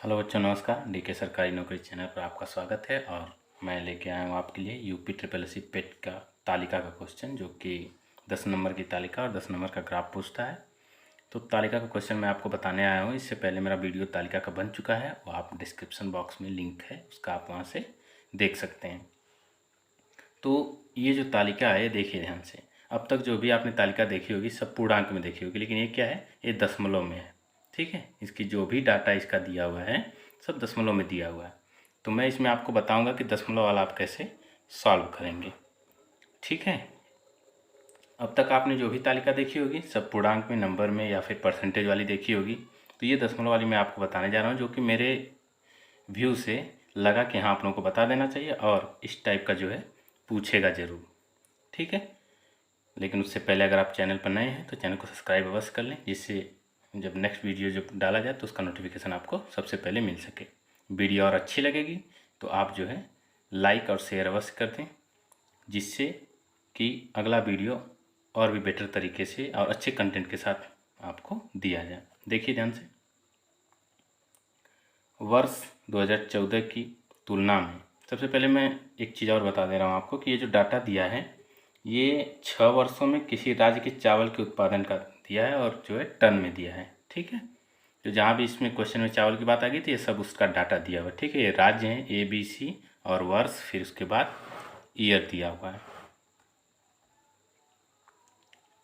Hello बच्चों, नमस्कार। DK सरकारी नौकरी चैनल पर आपका स्वागत है। और मैं लेके आया हूँ आपके लिए यूपी ट्रिपल एस सी पेट का तालिका का क्वेश्चन, जो कि 10 नंबर की तालिका और 10 नंबर का ग्राफ पूछता है। तो तालिका का क्वेश्चन मैं आपको बताने आया हूँ। इससे पहले मेरा वीडियो तालिका का बन चुका है, वो आप डिस्क्रिप्शन बॉक्स में लिंक है, उसका आप वहाँ से देख सकते हैं। तो ये जो तालिका है, देखिए ध्यान से। अब तक जो भी आपने तालिका देखी होगी सब पूर्णांक में देखी होगी, लेकिन ये क्या है, ये दशमलव में है। ठीक है, इसकी जो भी डाटा इसका दिया हुआ है सब दशमलव में दिया हुआ है। तो मैं इसमें आपको बताऊंगा कि दशमलव वाला आप कैसे सॉल्व करेंगे। ठीक है, अब तक आपने जो भी तालिका देखी होगी सब पूर्णांक में, नंबर में या फिर परसेंटेज वाली देखी होगी। तो ये दशमलव वाली मैं आपको बताने जा रहा हूँ, जो कि मेरे व्यू से लगा कि हाँ आप लोगों को बता देना चाहिए और इस टाइप का जो है पूछेगा ज़रूर। ठीक है, लेकिन उससे पहले अगर आप चैनल पर नए हैं तो चैनल को सब्सक्राइब अवश्य कर लें, जिससे जब नेक्स्ट वीडियो जब डाला जाए तो उसका नोटिफिकेशन आपको सबसे पहले मिल सके। वीडियो और अच्छी लगेगी तो आप जो है लाइक और शेयर अवश्य कर दें, जिससे कि अगला वीडियो और भी बेटर तरीके से और अच्छे कंटेंट के साथ आपको दिया जाए। देखिए ध्यान से, वर्ष 2014 की तुलना में सबसे पहले मैं एक चीज़ और बता दे रहा हूँ आपको कि ये जो डाटा दिया है ये 6 वर्षों में किसी राज्य के चावल के उत्पादन का दिया है और जो है टन में दिया है। ठीक है, तो जहाँ भी इसमें क्वेश्चन में चावल की बात आ गई थी ये सब उसका डाटा दिया हुआ है। ठीक है, ये राज्य हैं ABC और वर्ष, फिर उसके बाद ईयर दिया हुआ है।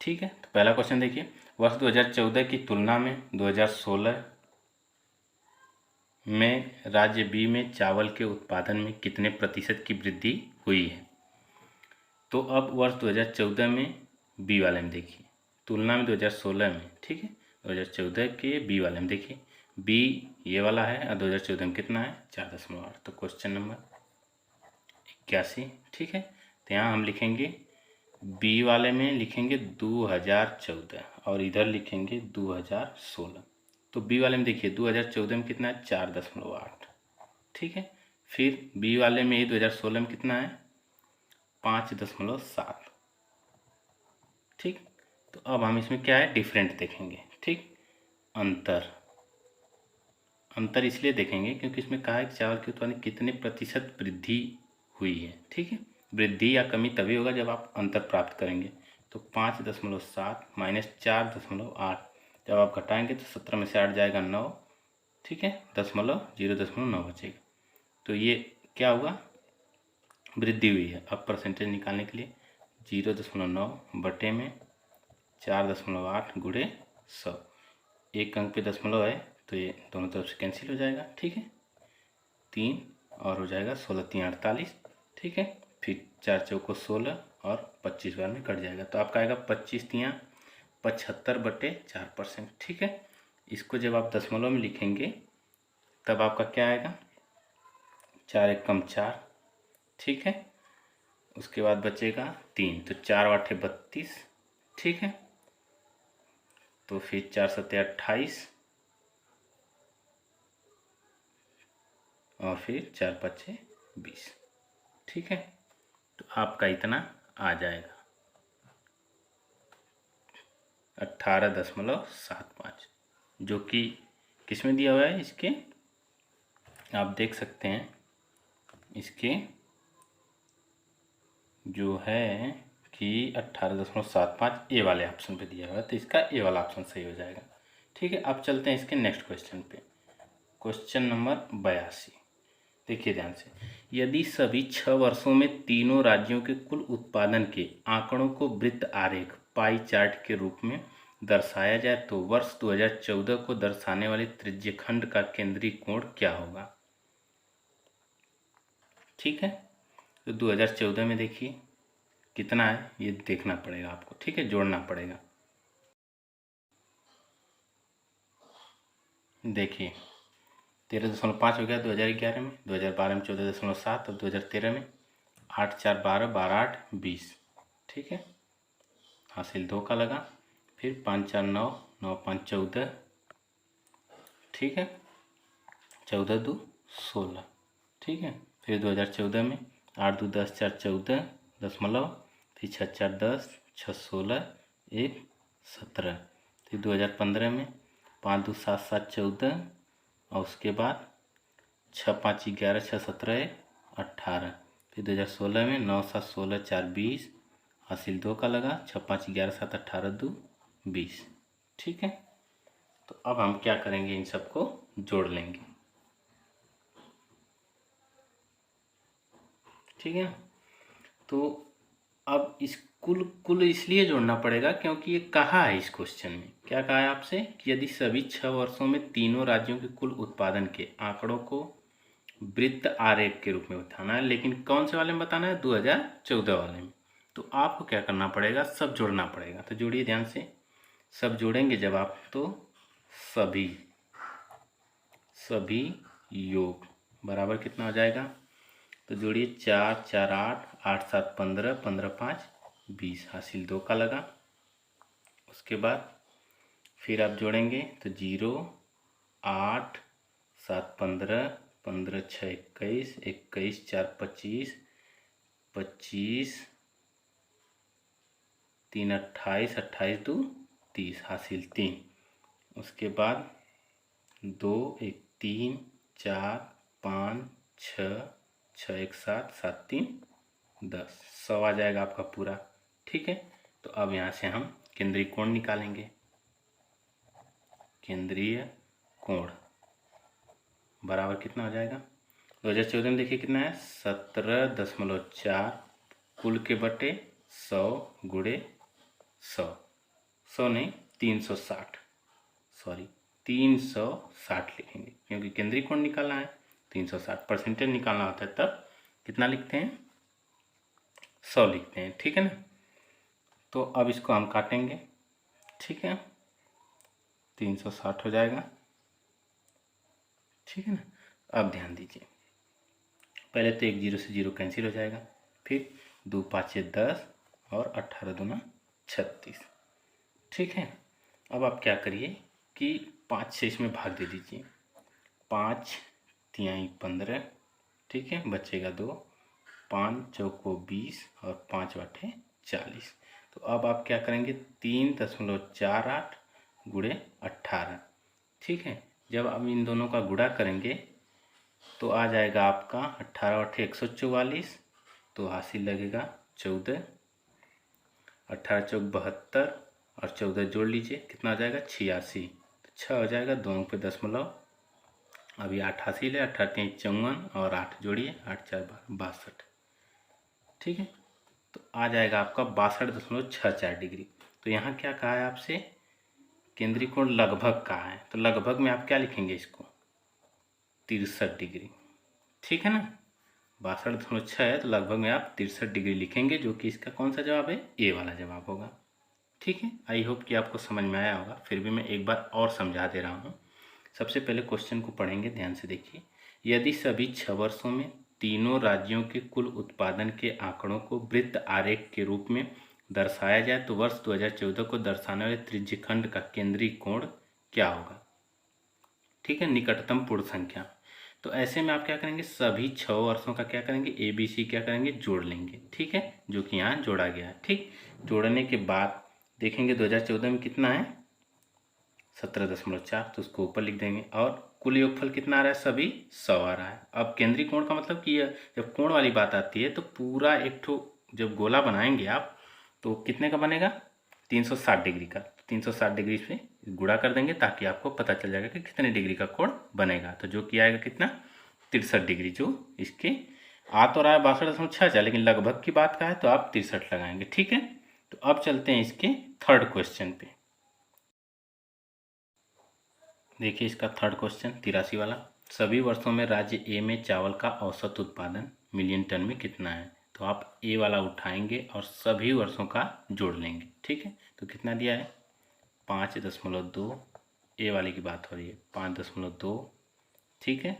ठीक है, तो पहला क्वेश्चन देखिए, वर्ष 2014 की तुलना में 2016 में राज्य बी में चावल के उत्पादन में कितने प्रतिशत की वृद्धि हुई है। तो अब वर्ष 2014 में बी वाले में देखिए, तुलना में 2016 में। ठीक है, 2014 के बी वाले में देखिए, बी ये वाला है और 2014 में कितना है 4.8। तो क्वेश्चन नंबर 81। ठीक है, तो यहाँ हम लिखेंगे बी वाले में लिखेंगे 2014 और इधर लिखेंगे 2016। तो बी वाले में देखिए 2014 में कितना है 4.8। ठीक है, फिर बी वाले में ये 2016 में कितना है 5.7। ठीक, तो अब हम इसमें क्या है डिफरेंट देखेंगे। ठीक, अंतर इसलिए देखेंगे क्योंकि इसमें कहा है कि चावल के उत्पादन कितने प्रतिशत वृद्धि हुई है। ठीक है, वृद्धि या कमी तभी होगा जब आप अंतर प्राप्त करेंगे। तो 5.7 माइनस 4.8, जब आप घटाएंगे तो 17 में से 8 जाएगा 9। ठीक है, 0.9 बचेगा। तो ये क्या हुआ, वृद्धि हुई है। अब परसेंटेज निकालने के लिए 0.9 बटे में 4.8 गुणे 100, एक अंक पे दशमलव है तो ये दोनों तरफ से कैंसिल हो जाएगा। ठीक है, 3 और हो जाएगा 16 3 48। ठीक है, फिर 4 चौको 16 और 25 बार में कट जाएगा, तो आपका आएगा 25 तियाँ 75 बटे 4%। ठीक है, इसको जब आप दशमलव में लिखेंगे तब आपका क्या आएगा 4 एक कम 4। ठीक है, उसके बाद बचेगा 3, तो 4 8 32। ठीक है, तो फिर 4 7 28 और फिर 4 5 20। ठीक है, तो आपका इतना आ जाएगा 18.75, जो कि किस में दिया हुआ है, इसके आप देख सकते हैं, इसके जो है कि 18.75 ए वाले ऑप्शन पे दिया हुआ है, तो इसका ए वाला ऑप्शन सही हो जाएगा। ठीक है, अब चलते हैं इसके नेक्स्ट क्वेश्चन पे, क्वेश्चन नंबर 82। देखिए ध्यान से, यदि सभी 6 वर्षों में तीनों राज्यों के कुल उत्पादन के आंकड़ों को वृत्त आरेख पाई चार्ट के रूप में दर्शाया जाए तो वर्ष 2014 को दर्शाने वाले त्रिज्यखंड का केंद्रीय कोण क्या होगा। ठीक है, तो 2014 में देखिए कितना है ये देखना पड़ेगा आपको। ठीक है, जोड़ना पड़ेगा। देखिए 13.5 हो गया 2011 में, 2012 में 14.7 और 2013 में 8 4 12 12 8 20। ठीक है, हासिल 2 का लगा, फिर 5 4 9 9 5 14। ठीक है, 14 2 16। ठीक है, फिर 2014 में 8 2 10 4 14 दशमलव, फिर 6 4 10 6 16 1 17। फिर 2015 में 5 2 7 7 14 और उसके बाद छः 5 11, 6 17 18। फिर 2016 में 9 7 16 4 20, हासिल 2 का लगा। 6 5 11 7 18 2 20। ठीक है, तो अब हम क्या करेंगे, इन सबको जोड़ लेंगे। ठीक है, तो अब इस कुल कुल इसलिए जोड़ना पड़ेगा क्योंकि ये कहा है इस क्वेश्चन में, क्या कहा है आपसे कि यदि सभी 6 वर्षों में तीनों राज्यों के कुल उत्पादन के आंकड़ों को वृत्त आरेख के रूप में बताना है, लेकिन कौन से वाले में बताना है, 2014 वाले में। तो आपको क्या करना पड़ेगा, सब जोड़ना पड़ेगा। तो जोड़िए ध्यान से, सब जोड़ेंगे जब आप, तो सभी सभी योग बराबर कितना हो जाएगा, तो जोड़िए 4 4 8 8 7 15 15 5 20, हासिल 2 का लगा। उसके बाद फिर आप जोड़ेंगे तो 0 8 7 15 15 6 21 21 4 25 25 3 28 28 2 30, हासिल 3। उसके बाद 2 1 3 4 5 6 6 1 7 7 3 10, 100 आ जाएगा आपका पूरा। ठीक है, तो अब यहाँ से हम केंद्रीय कोण निकालेंगे। केंद्रीय कोण बराबर कितना हो जाएगा, 2014 में देखिए कितना है, 17.4 कुल के बटे 100 गुणे 100, 100 नहीं 360, सॉरी 360 लिखेंगे क्योंकि केंद्रीय कोण निकालना है। 360 परसेंटेज निकालना होता है तब कितना लिखते हैं, 100 लिखते हैं। ठीक है ना, तो अब इसको हम काटेंगे। ठीक है, 360 हो जाएगा। ठीक है ना, अब ध्यान दीजिए, पहले तो एक 0 से 0 कैंसिल हो जाएगा, फिर 2 5 10 और 18 दूना 36। ठीक है, अब आप क्या करिए कि 5 से इसमें भाग दे दीजिए, 5 तिहाई 15, ठीक है, बचेगा 2, 5 चौको 20 और 5 वाटे 40। तो अब आप क्या करेंगे, 3.48 गुणे 18। ठीक है, जब आप इन दोनों का गुणा करेंगे तो आ जाएगा आपका 18 8 144, तो हासिल लगेगा 14, 18 चौक 72 और 14 जोड़ लीजिए कितना आ जाएगा 86, तो 6 हो जाएगा, 2 अंक पे दशमलव। अभी 8 हासिल है, 18 3 54 और 8 जोड़िए, 8 4 62। ठीक है, तो आ जाएगा आपका 62.64 डिग्री। तो यहाँ क्या कहा है आपसे, केंद्रीय कोण लगभग कहा है, तो लगभग में आप क्या लिखेंगे इसको, 63 डिग्री। ठीक है ना, 62.6 है तो लगभग में आप 63 डिग्री लिखेंगे, जो कि इसका कौन सा जवाब है, ए वाला जवाब होगा। ठीक है, आई होप कि आपको समझ में आया होगा, फिर भी मैं एक बार और समझा दे रहा हूँ। सबसे पहले क्वेश्चन को पढ़ेंगे, ध्यान से देखिए। यदि सभी 6 वर्षों में तीनों राज्यों के कुल उत्पादन के आंकड़ों को वृत्त आरेख के रूप में दर्शाया जाए तो वर्ष 2014 को दर्शाने वाले त्रिज्यखंड का केंद्रीय कोण क्या होगा। ठीक है, निकटतम पूर्ण संख्या। तो ऐसे में आप क्या करेंगे, सभी 6 वर्षों का क्या करेंगे, ABC क्या करेंगे, जोड़ लेंगे। ठीक है, जो कि यहाँ जोड़ा गया है। ठीक, जोड़ने के बाद देखेंगे 2014 में कितना है, 17.4, तो उसको ऊपर लिख देंगे। और कुल योगफल कितना आ रहा है, सभी 100 आ रहा है। अब केंद्रीय कोण का मतलब कि जब कोण वाली बात आती है तो पूरा एक ठो जब गोला बनाएंगे आप तो कितने का बनेगा, 360 डिग्री का। 360 डिग्री से गुणा कर देंगे ताकि आपको पता चल जाएगा कि कितने डिग्री का कोण बनेगा। तो जो कि आएगा कितना, 63 डिग्री, जो इसके आ तो रहा है 62.6, लेकिन लगभग की बात का है तो आप 63 लगाएंगे। ठीक है, तो अब चलते हैं इसके थर्ड क्वेश्चन पे। देखिए इसका थर्ड क्वेश्चन 83 वाला, सभी वर्षों में राज्य ए में चावल का औसत उत्पादन मिलियन टन में कितना है। तो आप ए वाला उठाएंगे और सभी वर्षों का जोड़ लेंगे। ठीक है, तो कितना दिया है, 5.2, ए वाले की बात हो रही है, 5.2, ठीक है,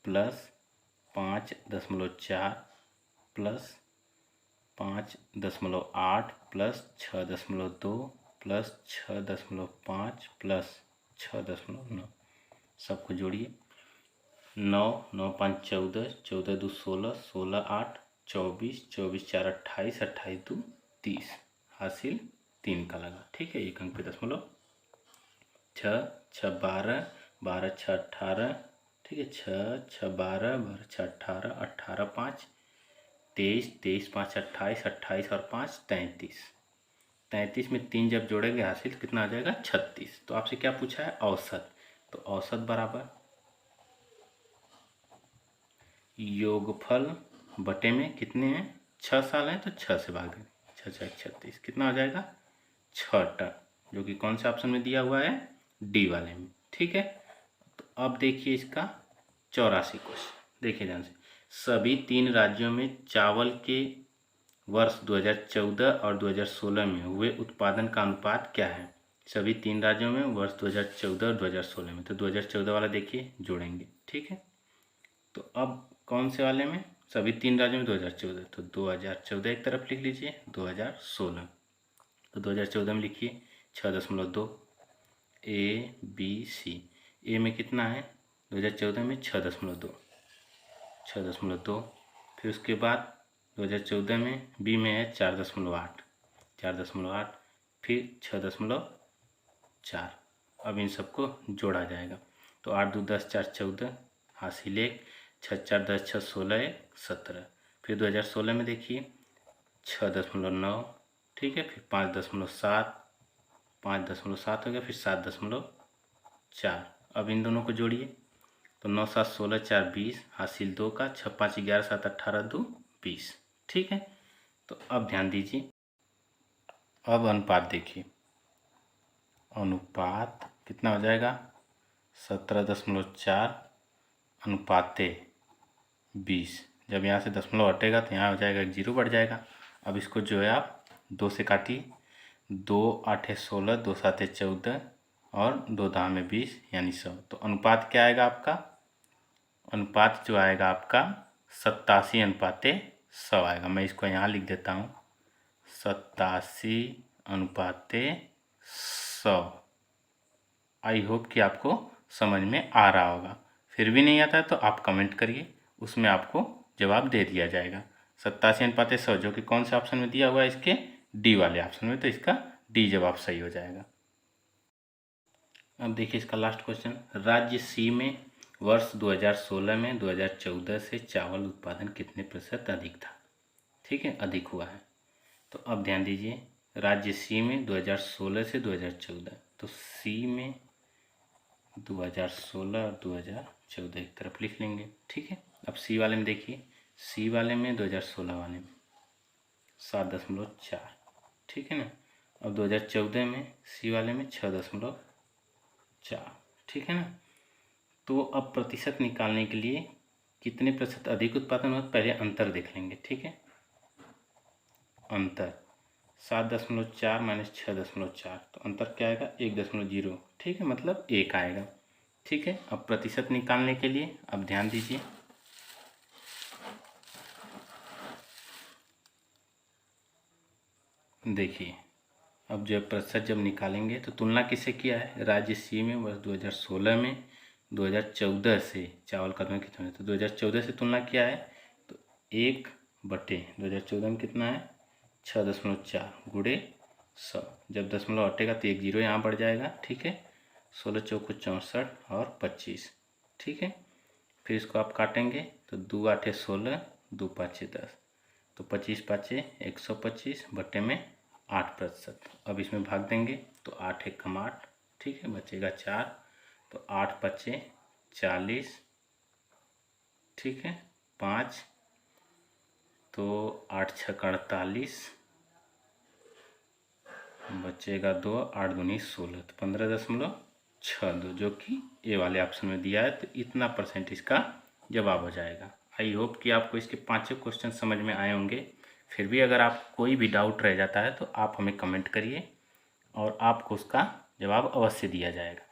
plus 5.4 plus 5.8 plus 6.2 plus 6.5 plus 6.9, सबको जोड़िए, 9 9 5 14, 14 2 16, 16 8 24, 24 4 28, 28 2 30, हासिल 3 का लगा। ठीक है, एक अंक पे दशमलव, 6 6 12, 12 6 18, ठीक है। 6 6 12 12 6 18 18 5 23 23 5 28 28 और 5 33। 33 में 3 जब जोड़ेंगे हासिल कितना आ जाएगा 36। तो आपसे क्या पूछा है औसत, तो औसत बराबर योगफल बटे में कितने हैं 6 साल हैं तो 6 से भाग देंगे, 6 6 36 कितना हो जाएगा 6 टन, जो कि कौन से ऑप्शन में दिया हुआ है डी वाले में। ठीक है। तो अब देखिए इसका 84 क्वेश्चन, देखिए ध्यान से। सभी 3 राज्यों में चावल के वर्ष 2014 और 2016 में हुए उत्पादन का अनुपात क्या है। सभी 3 राज्यों में वर्ष 2014 और 2016 में, तो 2014 वाला देखिए जोड़ेंगे। ठीक है। तो अब कौन से वाले में, सभी 3 राज्यों में 2014, तो 2014 एक तरफ लिख लीजिए, 2016 तो 2014 में लिखिए 6.2 ए बी सी। ए में कितना है 2014 में 6.2, 6.2। फिर उसके बाद 2014 में बी में है 4.8, 4.8, फिर 6.4। अब इन सबको जोड़ा जाएगा, तो 8 2 10 4 14 हासिल 1, 6 4 10 6 16 1 17। फिर 2016 में देखिए 6.9, ठीक है, फिर 5.7, 5.7 हो गया, फिर 7.4। अब इन दोनों को जोड़िए, तो 9 7 16 4 20 हासिल 2 का, 6 5 11 7 18 2 20। ठीक है। तो अब ध्यान दीजिए, अब अनुपात देखिए, अनुपात कितना हो जाएगा 17.4 अनुपाते 20। जब यहाँ से दशमलव हटेगा तो यहाँ हो जाएगा 1 जीरो बढ़ जाएगा। अब इसको जो है आप 2 से काटिए, 2 8 16 2 7 14 और 2 दाम में 20 यानी 100। तो अनुपात क्या आएगा आपका, अनुपात जो आएगा आपका 87 अनुपाते 100 आएगा। मैं इसको यहाँ लिख देता हूँ 87 अनुपाते 100। आई होप कि आपको समझ में आ रहा होगा। फिर भी नहीं आता है तो आप कमेंट करिए, उसमें आपको जवाब दे दिया जाएगा। 87 अनुपाते 100 जो कि कौन से ऑप्शन में दिया हुआ है इसके डी वाले ऑप्शन में, तो इसका डी जवाब सही हो जाएगा। अब देखिए इसका लास्ट क्वेश्चन, राज्य सी में वर्ष 2016 में 2014 से चावल उत्पादन कितने प्रतिशत अधिक था। ठीक है, अधिक हुआ है। तो अब ध्यान दीजिए, राज्य सी में 2016 से 2014, तो सी में 2016 और 2014 एक तरफ लिख लेंगे। ठीक है। अब सी वाले में देखिए, सी वाले में 2016 वाले में 7.4, ठीक है ना। अब 2014 में सी वाले में 6.4, ठीक है ना। तो अब प्रतिशत निकालने के लिए कितने प्रतिशत अधिक उत्पादन हो, पहले अंतर देख लेंगे। ठीक है, अंतर 7.4 माइनस 6.4, तो अंतर क्या आएगा 1.0। ठीक है, मतलब 1 आएगा। ठीक है। अब प्रतिशत निकालने के लिए अब ध्यान दीजिए, देखिए अब जब प्रतिशत जब निकालेंगे तो तुलना किससे किया है, राज्य सी में वर्ष 2016 में 2014 से चावल का उत्पादन कितना है, तो 2014 से तुलना किया है, तो 1/2014 में कितना है 6.4 गुणे 100। जब दशमलव हटेगा तो 1 जीरो यहाँ बढ़ जाएगा। ठीक है, 16 चौको 64 और 25। ठीक है, फिर इसको आप काटेंगे तो 2 8 16 2 5 10, तो 25 5 125 बटे में 8%। अब इसमें भाग देंगे तो 8 1 कम 8, ठीक है, बचेगा 4, तो 8 5 40, ठीक है, 5, तो 8 6 48, बचेगा 2, 8 दूनी 16, तो 15.62, जो कि ए वाले ऑप्शन में दिया है। तो इतना परसेंट इसका जवाब हो जाएगा। आई होप कि आपको इसके 5 क्वेश्चन समझ में आए होंगे। फिर भी अगर आप कोई भी डाउट रह जाता है तो आप हमें कमेंट करिए और आपको उसका जवाब अवश्य दिया जाएगा।